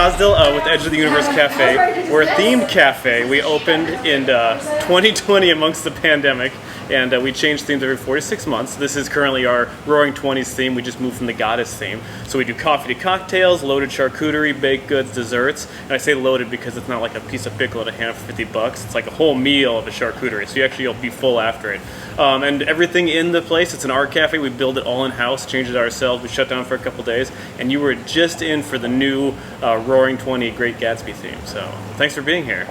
Osdell with Edge of the Universe Cafe. We're a themed cafe. We opened in 2020 amongst the pandemic, and we change themes every 4 to 6 months. This is currently our Roaring Twenties theme. We just moved from the Goddess theme. So we do coffee to cocktails, loaded charcuterie, baked goods, desserts. And I say loaded because it's not like a piece of pickle at a hand for $50. It's like a whole meal of a charcuterie. So you'll be full after it. And everything in the place, it's an art cafe. We build it all in-house, change it ourselves. We shut down for a couple days. And you were just in for the new Roaring 20 Great Gatsby theme. So thanks for being here.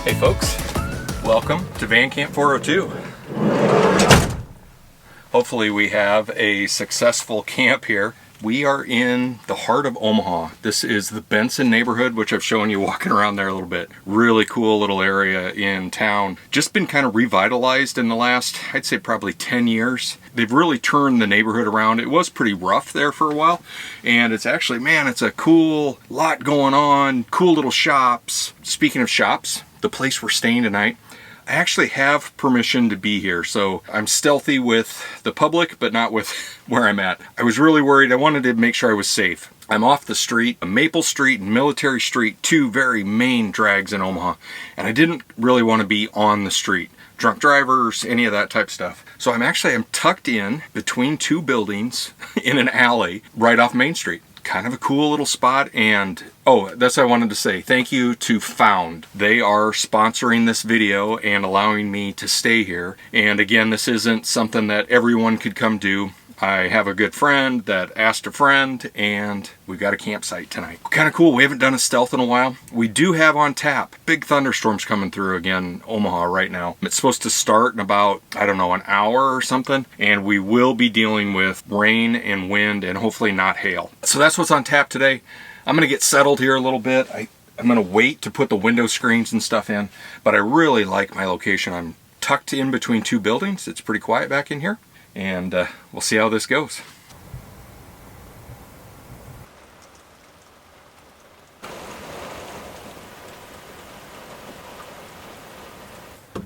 Hey folks, welcome to Van Camp 402. Hopefully we have a successful camp here. We are in the heart of Omaha. This is the Benson Neighborhood, which I've shown you walking around there a little bit. Really cool little area in town. Just been kind of revitalized in the last, I'd say probably 10 years. They've really turned the neighborhood around. It was pretty rough there for a while. And it's actually, man, it's a cool lot going on, cool little shops. Speaking of shops, the place we're staying tonight, I actually have permission to be here, so I'm stealthy with the public, but not with where I'm at. I was really worried. I wanted to make sure I was safe. I'm off the street, Maple Street and Military Street, two very main drags in Omaha, and I didn't really want to be on the street. Drunk drivers, any of that type stuff. So I'm tucked in between two buildings in an alley right off Main Street. Kind of a cool little spot. And oh, that's what I wanted to say. Thank you to Found. They are sponsoring this video and allowing me to stay here. And again, this isn't something that everyone could come do. I have a good friend that asked a friend, and we've got a campsite tonight. Kind of cool. We haven't done a stealth in a while. We do have on tap big thunderstorms coming through again, Omaha right now. It's supposed to start in about, I don't know, an hour or something, and we will be dealing with rain and wind and hopefully not hail. So that's what's on tap today. I'm going to get settled here a little bit. I'm going to wait to put the window screens and stuff in, but I really like my location. I'm tucked in between two buildings. It's pretty quiet back in here. And we'll see how this goes.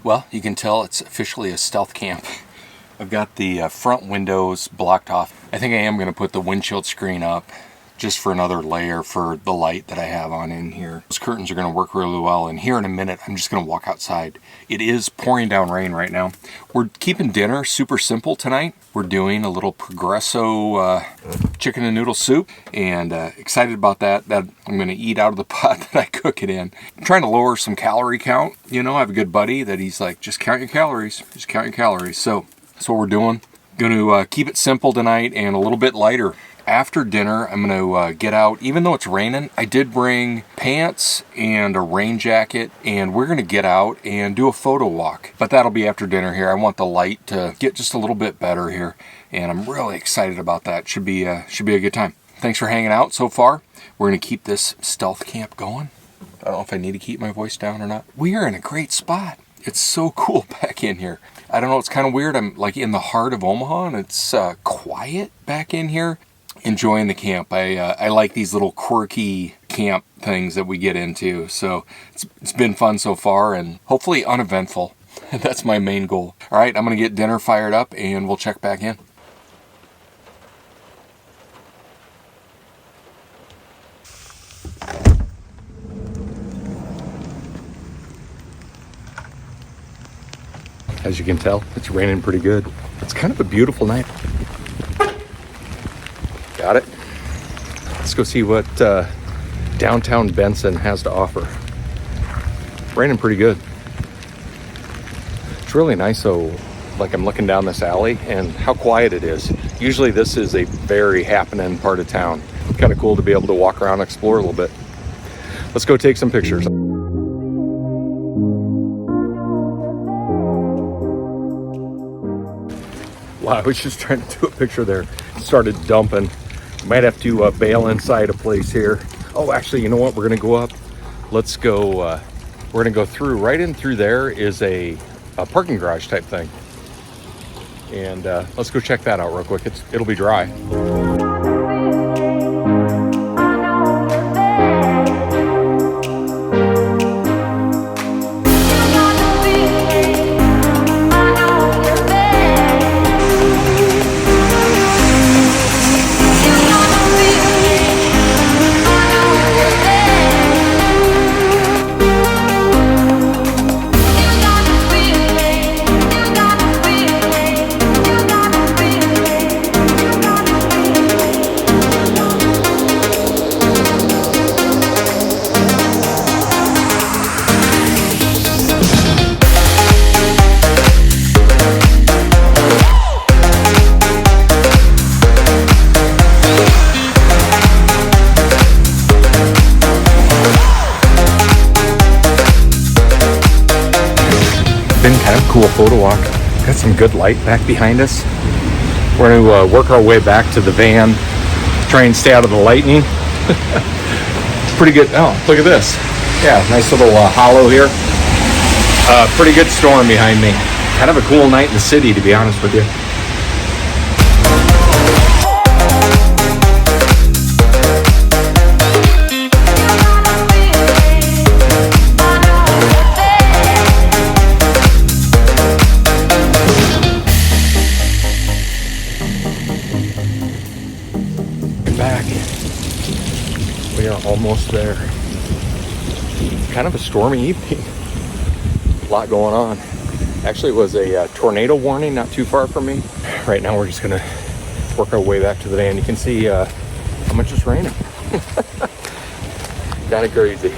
Well, you can tell it's officially a stealth camp. I've got the front windows blocked off. I think I am going to put the windshield screen up just for another layer for the light that I have on in here. Those curtains are going to work really well, and here in a minute I'm just going to walk outside. It is pouring down rain right now. We're keeping dinner super simple tonight. We're doing a little Progresso chicken and noodle soup, and excited about that. That I'm going to eat out of the pot that I cook it in. I'm trying to lower some calorie count. You know, I have a good buddy that he's like, just count your calories. Just count your calories. So that's what we're doing. Going to keep it simple tonight and a little bit lighter. After dinner, I'm going to get out. Even though it's raining, I did bring pants and a rain jacket, and we're going to get out and do a photo walk. But that'll be after dinner here. I want the light to get just a little bit better here, and I'm really excited about that. Should be a good time. Thanks for hanging out so far. We're going to keep this stealth camp going. I don't know if I need to keep my voice down or not. We are in a great spot. It's so cool back in here. I don't know, it's kind of weird. I'm like in the heart of Omaha, and it's quiet back in here. Enjoying the camp. I like these little quirky camp things that we get into. So it's been fun so far and hopefully uneventful. That's my main goal. All right, I'm going to get dinner fired up and we'll check back in. As you can tell, it's raining pretty good. It's kind of a beautiful night. Got it. Let's go see what downtown Benson has to offer. Raining pretty good. It's really nice though, like I'm looking down this alley and how quiet it is. Usually this is a very happening part of town. Kind of cool to be able to walk around and explore a little bit. Let's go take some pictures. Wow, I was just trying to do a picture there. It started dumping. Might have to bail inside a place here. Oh, actually, you know what? We're gonna go up. Let's go, we're gonna go through. Right in through there is a parking garage type thing. And let's go check that out real quick. It'll be dry. Been kind of a cool photo walk. Got some good light back behind us. We're going to work our way back to the van, try and stay out of the lightning. Pretty good. Oh, look at this. Yeah, nice little hollow here. Pretty good storm behind me. Kind of a cool night in the city, to be honest with you. Back. We are almost there. Kind of a stormy evening. A lot going on. Actually, it was a tornado warning not too far from me. Right now, we're just gonna work our way back to the van. You can see how much it's raining. Kind of crazy.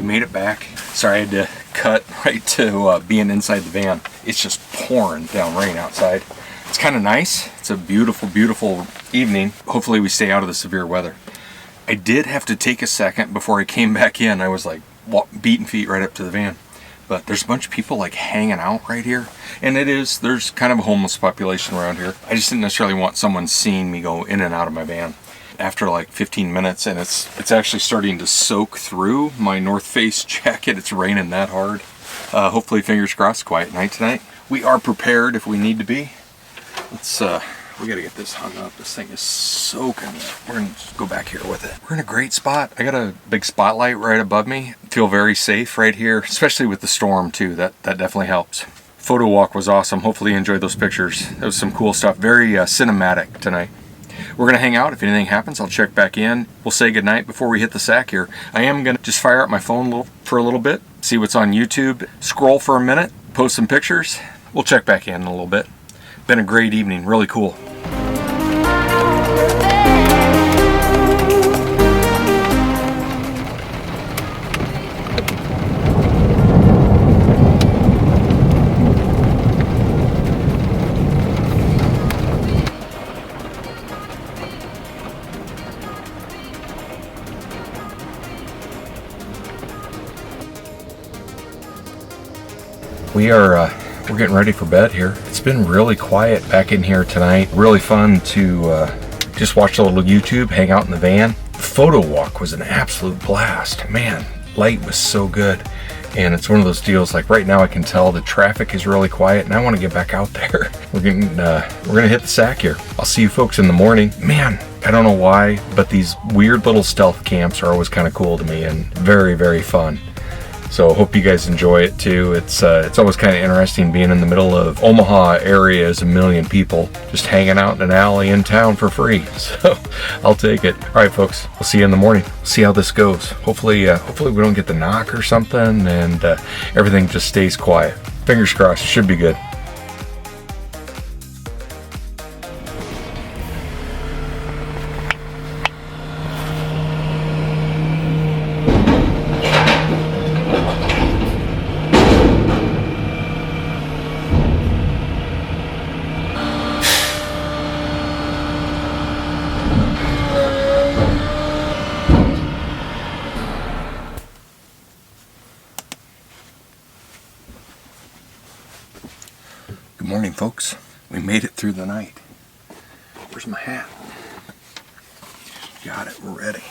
Made it back. Sorry, I had to cut right to being inside the van. It's just pouring down rain outside. It's kind of nice. It's a beautiful, beautiful evening. Hopefully we stay out of the severe weather. I did have to take a second before I came back in. I was like beating feet right up to the van. But there's a bunch of people like hanging out right here. And there's kind of a homeless population around here. I just didn't necessarily want someone seeing me go in and out of my van. After like 15 minutes, and it's actually starting to soak through my North Face jacket. It's raining that hard. Hopefully, fingers crossed, quiet night tonight. We are prepared if we need to be. We gotta get this hung up. This thing is soaking. We're gonna just go back here with it. We're in a great spot. I got a big spotlight right above me. Feel very safe right here, especially with the storm too. That definitely helps. Photo walk was awesome. Hopefully you enjoyed those pictures. That was some cool stuff. Very cinematic tonight. We're going to hang out. If anything happens, I'll check back in. We'll say goodnight before we hit the sack here. I am going to just fire up my phone for a little bit, see what's on YouTube, scroll for a minute, post some pictures. We'll check back in a little bit. Been a great evening, really cool. We're getting ready for bed here. It's been really quiet back in here tonight. Really fun to just watch a little YouTube, hang out in the van. Photo walk was an absolute blast. Man, light was so good. And it's one of those deals, like right now I can tell the traffic is really quiet and I want to get back out there. We're gonna hit the sack here. I'll see you folks in the morning. Man, I don't know why, but these weird little stealth camps are always kind of cool to me and very, very fun. So hope you guys enjoy it too. It's always kind of interesting being in the middle of Omaha area as a million people just hanging out in an alley in town for free. So I'll take it. All right, folks, we'll see you in the morning. See how this goes. Hopefully we don't get the knock or something and everything just stays quiet. Fingers crossed, it should be good. Good morning, folks. We made it through the night. Where's my hat? Got it, we're ready.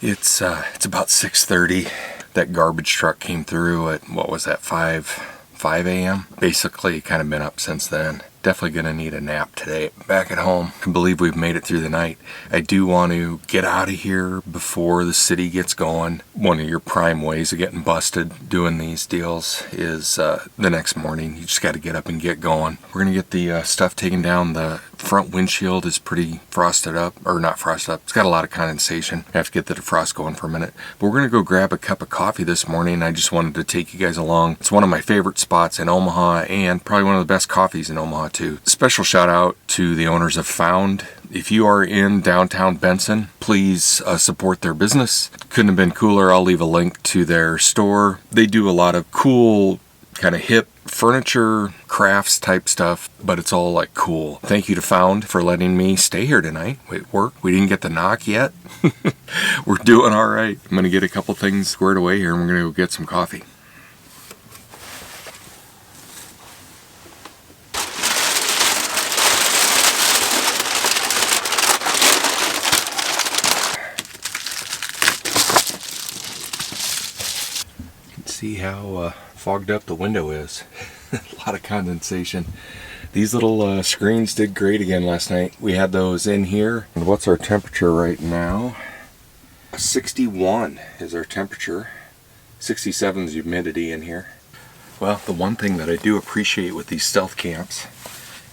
It's about 6:30. That garbage truck came through at, what was that, 5 a.m.? Basically, kind of been up since then. Definitely gonna need a nap today. Back at home, can believe we've made it through the night. I do want to get out of here before the city gets going. One of your prime ways of getting busted doing these deals is the next morning. You just got to get up and get going. We're gonna get the stuff taken down. The front windshield is pretty frosted up, or not frosted up. It's got a lot of condensation. I have to get the defrost going for a minute. But we're gonna go grab a cup of coffee this morning. I just wanted to take you guys along. It's one of my favorite spots in Omaha and probably one of the best coffees in Omaha too. Special shout out to the owners of Found. If you are in downtown Benson, please support their business. Couldn't have been cooler. I'll leave a link to their store. They do a lot of cool, kind of hip furniture, crafts type stuff, but it's all like cool. Thank you to Found for letting me stay here tonight. It worked. We didn't get the knock yet. We're doing all right. I'm going to get a couple things squared away here and we're going to go get some coffee. See how fogged up the window is. A lot of condensation. These little screens did great again last night. We had those in here. And what's our temperature right now? 61 is our temperature. 67 is humidity in here. Well, the one thing that I do appreciate with these stealth camps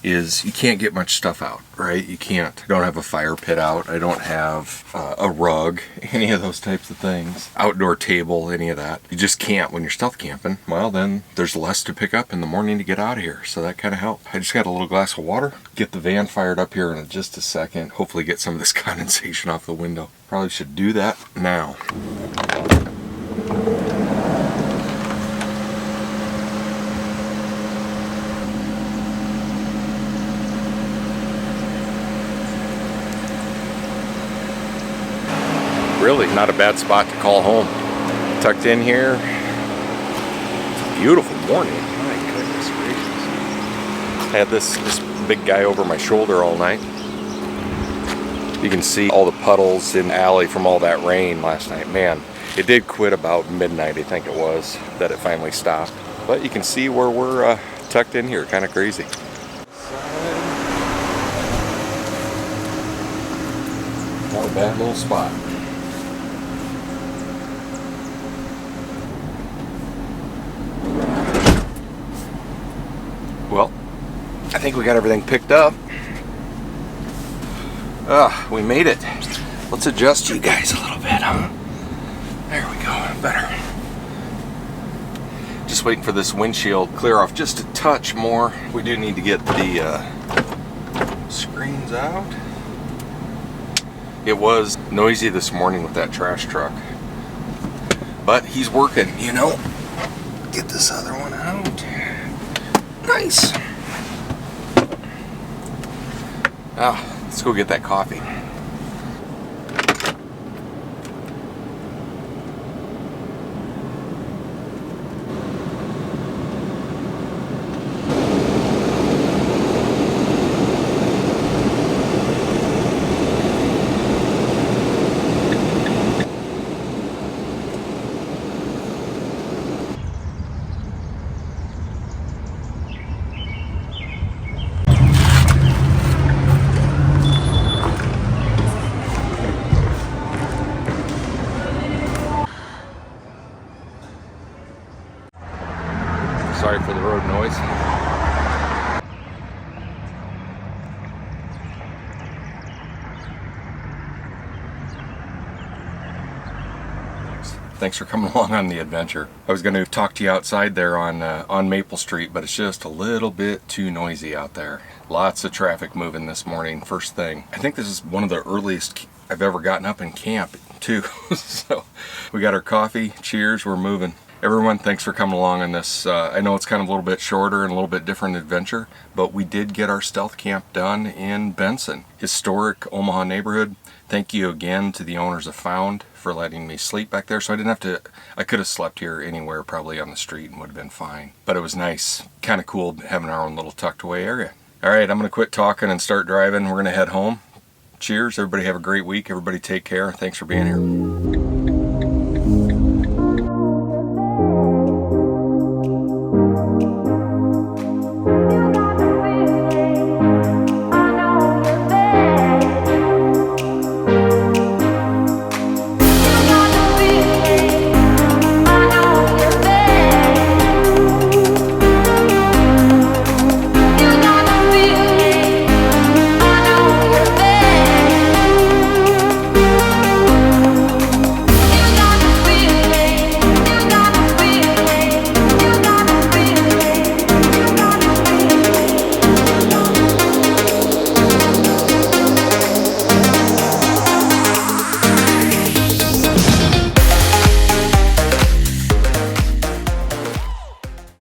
is you can't get much stuff out, right? You can't. I don't have a fire pit out. I don't have a rug, any of those types of things. Outdoor table, any of that. You just can't when you're stealth camping. Well, then there's less to pick up in the morning to get out of here. So that kind of helped. I just got a little glass of water. Get the van fired up here in just a second. Hopefully get some of this condensation off the window. Probably should do that now. Really not a bad spot to call home. Tucked in here. It's a beautiful morning. My goodness gracious. Had this big guy over my shoulder all night. You can see all the puddles in the alley from all that rain last night. Man, it did quit about midnight, I think it was, that it finally stopped. But you can see where we're tucked in here. Kind of crazy. Not a bad little spot. Well, I think we got everything picked up. We made it. Let's adjust you guys a little bit, huh? There we go, better. Just waiting for this windshield clear off just a touch more. We do need to get the screens out. It was noisy this morning with that trash truck, but he's working, you know. Get this other one out. Nice. Let's go get that coffee. Sorry for the road noise. Thanks for coming along on the adventure. I was going to talk to you outside there on Maple Street, but it's just a little bit too noisy out there. Lots of traffic moving this morning, first thing. I think this is one of the earliest I've ever gotten up in camp, too. So we got our coffee. Cheers, we're moving. Everyone, thanks for coming along on this. I know it's kind of a little bit shorter and a little bit different adventure, but we did get our stealth camp done in Benson. Historic Omaha neighborhood. Thank you again to the owners of Found for letting me sleep back there. So I didn't have to, I could have slept here anywhere probably on the street and would have been fine. But it was nice, kind of cool having our own little tucked away area. All right, I'm gonna quit talking and start driving. We're gonna head home. Cheers, everybody have a great week. Everybody take care. Thanks for being here.